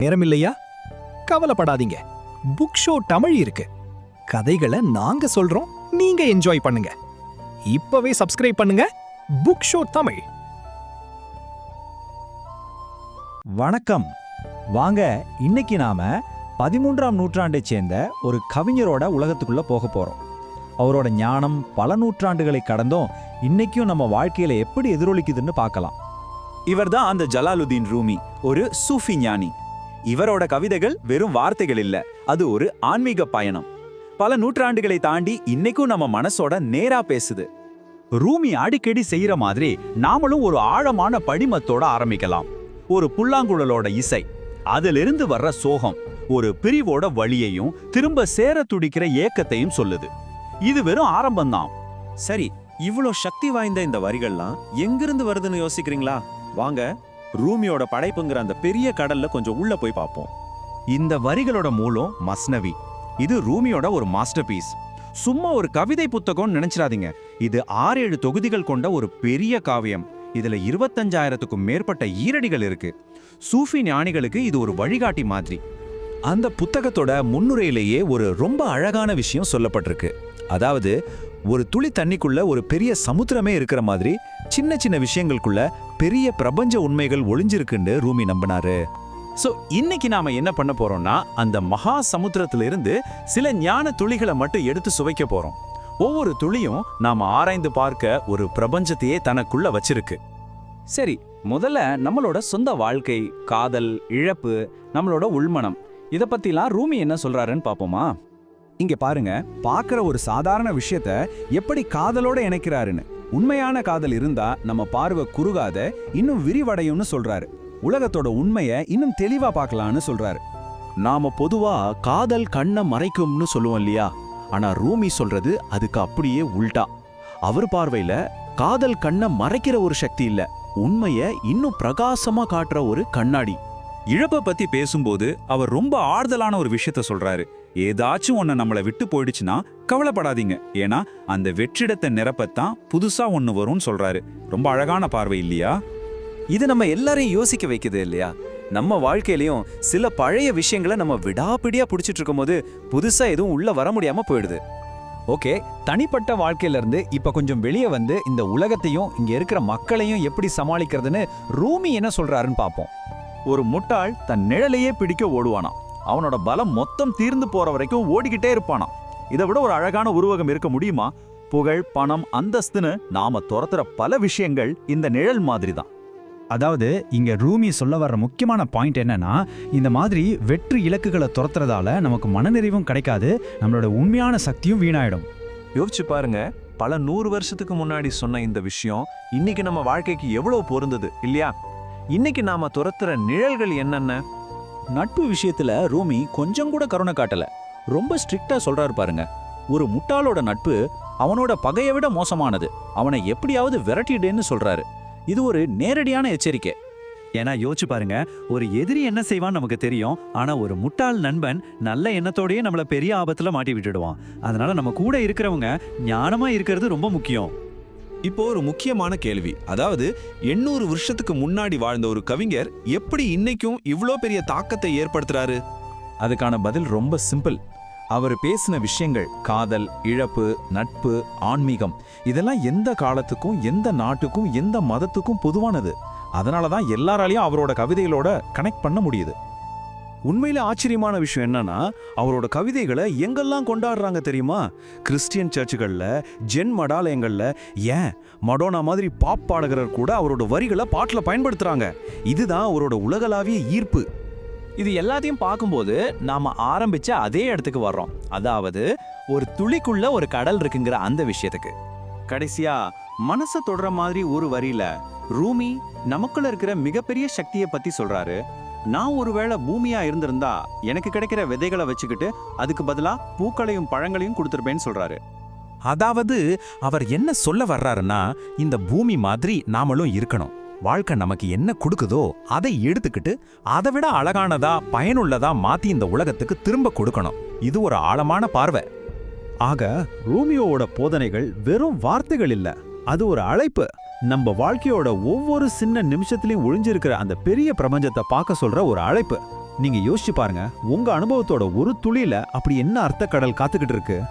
நேரம் இல்லையா? கவலைப்படாதீங்க. புக் ஷோ தமிழ் இருக்கு. கதைகளை நாங்க சொல்றோம், நீங்க என்ஜாய் பண்ணுங்க. இப்பவே சப்ஸ்கிரைப் பண்ணுங்க புக் ஷோ தமிழ். வணக்கம். வாங்க, இன்னைக்கு நாம 13ஆம் நூற்றாண்டைச் சேர்ந்த ஒரு கவிஞரோட உலகத்துக்குள்ள போக போறோம். அவரோட ஞானம் பல நூற்றாண்டுகளை கடந்தும் இன்னைக்கும் நம்ம வாழ்க்கையில எப்படி எதிரொலிக்குதுன்னு பார்க்கலாம். இவர்தான் அந்த ஜலாலுதீன் ரூமி, ஒரு சூஃபி ஞானி. இவரோட கவிதைகள் வெறும் வார்த்தைகள் இல்ல, அது ஒரு ஆன்மீக பயணம். பல நூற்றாண்டுகளை தாண்டி இன்னைக்கும் நம்ம மனசோட நேரா பேசுது. ரூமி அடிக்கடி செய்யற மாதிரி நாமளும் ஒரு ஆழமான படிமத்தோட ஆரம்பிக்கலாம். ஒரு புல்லாங்குழலோட இசை, அதிலிருந்து வர்ற சோகம் ஒரு பிரிவோட வழியையும் திரும்ப சேர துடிக்கிற ஏக்கத்தையும் சொல்லுது. இது வெறும் ஆரம்பம்தான். சரி, இவ்வளோ சக்தி வாய்ந்த இந்த வரிகள்லாம் எங்கிருந்து வருதுன்னு யோசிக்கிறீங்களா? வாங்க, ரூமியோட படைப்புங்கிற அந்த பெரிய கடல்ல கொஞ்சம் உள்ள போய் பார்ப்போம். இந்த வரிகளோட மூலம் மஸ்னவி. இது ரூமியோட ஒரு மாஸ்டர் பீஸ். சும்மா ஒரு கவிதை புத்தகம் நினைச்சிடாதீங்க. இது 6-7 தொகுதிகள் கொண்ட ஒரு பெரிய காவியம். இதுல 25,000க்கும் மேற்பட்ட ஈரடிகள் இருக்கு. சூஃபி ஞானிகளுக்கு இது ஒரு வழிகாட்டி மாதிரி. அந்த புத்தகத்தோட முன்னுரையிலேயே ஒரு ரொம்ப அழகான விஷயம் சொல்லப்பட்டிருக்கு. அதாவது, ஒரு துளி தண்ணிக்குள்ள ஒரு பெரிய சமுத்திரமே இருக்கிற மாதிரி சின்ன சின்ன விஷயங்களுக்குள்ள பெரிய பிரபஞ்ச உண்மைகள் ஒளிஞ்சிருக்குன்னு ரூமி நம்பினாரு. சோ இன்னைக்கு நாம என்ன பண்ண போறோம்னா, அந்த மகா சமுத்திரத்திலிருந்து சில ஞான துளிகளை மட்டும் எடுத்து சுவைக்க போறோம். ஒவ்வொரு துளியும் நாம ஆராய்ந்து பார்க்க ஒரு பிரபஞ்சத்தையே தனக்குள்ள வச்சிருக்கு. சரி, முதல்ல நம்மளோட சொந்த வாழ்க்கை, காதல், இழப்பு, நம்மளோட உள்மனம், இத பத்திலாம் ரூமி என்ன சொல்றாருன்னு பாப்போமா? இங்க பாருங்க, பார்க்குற ஒரு சாதாரண விஷயத்த எப்படி காதலோட இணைக்கிறாருன்னு. உண்மையான காதல் இருந்தா நம்ம பார்வை குறுகாத, இன்னும் விரிவடையும்னு சொல்றாரு. உலகத்தோட உண்மையை இன்னும் தெளிவா பார்க்கலான்னு சொல்றாரு. நாம பொதுவா காதல் கண்ணை மறைக்கும்னு சொல்லுவோம் இல்லையா? ஆனா ரூமி சொல்றது அதுக்கு அப்படியே உல்டா. அவர் பார்வையில காதல் கண்ணை மறைக்கிற ஒரு சக்தி இல்ல, உண்மையை இன்னும் பிரகாசமா காட்டுற ஒரு கண்ணாடி. இழப்பை பத்தி பேசும்போது அவர் ரொம்ப ஆறுதலான ஒரு விஷயத்த சொல்றாரு. ஏதாச்சும் ஒன்னு நம்மளை விட்டு போயிடுச்சுன்னா கவலைப்படாதீங்க, ஏன்னா அந்த வெற்றிடத்தை நிரப்பத்தான் புதுசா ஒன்னு வரும்னு சொல்றாரு. ரொம்ப அழகான பார்வை இல்லையா? இது நம்ம எல்லாரையும் யோசிக்க வைக்குது இல்லையா? நம்ம வாழ்க்கையிலயும் சில பழைய விஷயங்களை நம்ம விடாப்பிடியா பிடிச்சிட்டு இருக்கும்போது புதுசா எதுவும் உள்ள வர முடியாம போயிடுது. ஓகே, தனிப்பட்ட வாழ்க்கையில இருந்து இப்ப கொஞ்சம் வெளியே வந்து இந்த உலகத்தையும் இங்க இருக்கிற மக்களையும் எப்படி சமாளிக்கிறதுன்னு ரூமி என்ன சொல்றாருன்னு பார்ப்போம். ஒரு முட்டாள் தன் நிழலையே பிடிக்க ஓடுவானாம். அவனோட பலம் மொத்தம் தீர்ந்து போற வரைக்கும் ஓடிக்கிட்டே இருப்பானாம். இதை விட ஒரு அழகான உருவகம் இருக்க முடியுமா? புகழ், பணம், அந்தஸ்துன்னு நாம துரத்துற பல விஷயங்கள் இந்த நிழல் மாதிரி தான். அதாவது, இங்க ரூமி சொல்ல வர்ற முக்கியமான பாயிண்ட் என்னன்னா, இந்த மாதிரி வெற்றி இலக்குகளை துரத்துறதால நமக்கு மனநிறைவும் கிடைக்காது, நம்மளோட உண்மையான சக்தியும் வீணாயிடும். யோசிச்சு பாருங்க, பல 100 வருஷத்துக்கு முன்னாடி சொன்ன இந்த விஷயம் இன்னைக்கு நம்ம வாழ்க்கைக்கு எவ்வளவு பொருந்தது இல்லையா? இன்னைக்கு நாம துரத்துற நிழல்கள் என்னென்ன? நட்பு விஷயத்துல ரூமி கொஞ்சம் கூட கருணை காட்டல. ரொம்ப ஸ்ட்ரிக்டா சொல்றாரு பாருங்க. ஒரு முட்டாளோட நட்பு அவனோட பகையை விட மோசமானது. அவனை எப்படியாவது விரட்டிடுன்னு சொல்றாரு. இது ஒரு நேரடியான எச்சரிக்கை. ஏன்னா யோசிச்சு பாருங்க, ஒரு எதிரி என்ன செய்வான்னு நமக்கு தெரியும். ஆனா ஒரு முட்டாள் நண்பன் நல்ல எண்ணத்தோடயே நம்மள பெரிய ஆபத்துல மாட்டி விட்டுடுவான். அதனால நம்ம கூட இருக்கிறவங்க ஞானமா இருக்கிறது ரொம்ப முக்கியம். இப்போ ஒரு முக்கியமான கேள்வி, அதாவது 800 வருஷத்துக்கு முன்னாடி வாழ்ந்த ஒரு கவிஞர் எப்படி இன்னைக்கும் இவ்ளோ பெரிய தாக்கத்தை ஏற்படுத்துறாரு? அதுக்கான பதில் ரொம்ப சிம்பிள். அவர் பேசின விஷயங்கள், காதல், இழப்பு, நட்பு, ஆன்மீகம், இதெல்லாம் எந்த காலத்துக்கும், எந்த நாட்டுக்கும், எந்த மதத்துக்கும் பொதுவானது. அதனாலதான் எல்லாராலையும் அவரோட கவிதைகளோட கனெக்ட் பண்ண முடியுது. உண்மையில ஆச்சரியமான விஷயம் என்னன்னா, அவரோட கவிதைகளை எங்கெல்லாம் கொண்டாடுறாங்க தெரியுமா? கிறிஸ்டியன் சர்ச்சுகள்ல, ஜென் மடாலயங்கள்ல, ஏன் மடோனா மாதிரி பாப் பாடகர் கூட அவரோட வரிகளை பாட்டுல பயன்படுத்துறாங்க. இதுதான் அவரோட உலகளாவிய ஈர்ப்பு. இது எல்லாத்தையும் பார்க்கும்போது நாம ஆரம்பிச்ச அதே இடத்துக்கு வர்றோம். அதாவது, ஒரு துளிக்குள்ள ஒரு கடல் இருக்குங்கிற அந்த விஷயத்துக்கு. கடைசியா மனசை தொடர மாதிரி ஒரு வரியில ரூமி நமக்குள்ள இருக்கிற மிகப்பெரிய சக்தியை பத்தி சொல்றாரு. நான் ஒருவேளை பூமியா இருந்திருந்தா எனக்கு கிடைக்கிற விதைகளை வச்சுக்கிட்டு அதுக்கு பதிலா பூக்களையும் பழங்களையும் கொடுத்துருப்பேன்னு சொல்றாரு. அதாவது அவர் என்ன சொல்ல வர்றாருன்னா, இந்த பூமி மாதிரி நாமளும் இருக்கணும். வாழ்க்கை நமக்கு என்ன கொடுக்குதோ அதை எடுத்துக்கிட்டு அதை விட அழகானதா, பயனுள்ளதா மாத்தி இந்த உலகத்துக்கு திரும்ப கொடுக்கணும். இது ஒரு ஆழமான பார்வை. ஆக ரூமியோவோட போதனைகள் வெறும் வார்த்தைகள் இல்ல, அது ஒரு அழைப்பு. நம்ம வாழ்க்கையோட ஒவ்வொரு சின்ன நிமிஷத்துலயும் ஒளிஞ்சிருக்கிற அந்த பெரிய பிரபஞ்சத்தை பார்க்க சொல்ற ஒரு அழைப்பு. நீங்க யோசிச்சு பாருங்க, உங்க அனுபவத்தோட ஒரு துளியில அப்படி என்ன அர்த்த கடல் காத்துக்கிட்டு இருக்கு?